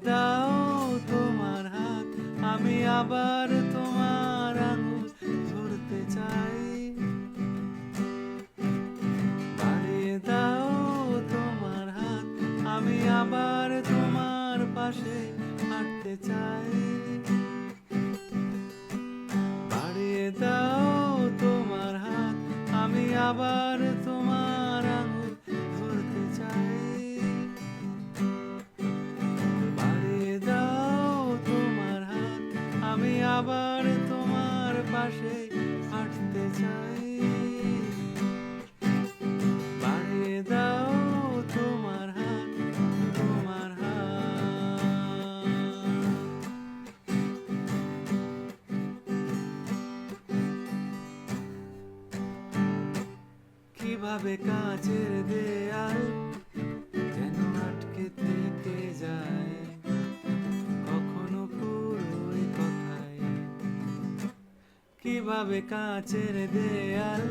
দাও তোমার হাত, আমি আবার তোমার আঙুল ধরতে চাই। বাড়িয়ে দাও তোমার হাত, আমি আবার তোমার পাশে হাঁটতে চাই। বাড়িয়ে দাও তোমার হাত, আমি আবার তোমার আঙুল ধরতে চাই। বাড়িয়ে দাও তোমার হাত, আমি আবার তোমার পাশে হাঁটতে চাই। বাড়িয়ে দাও তোমার হাত, তোমার হাত। কিভাবে কাঁচের দেয়াল যেন আটকে থেকে যায়, কখনো পুরোই কথায়। কিভাবে কাঁচের দেয়াল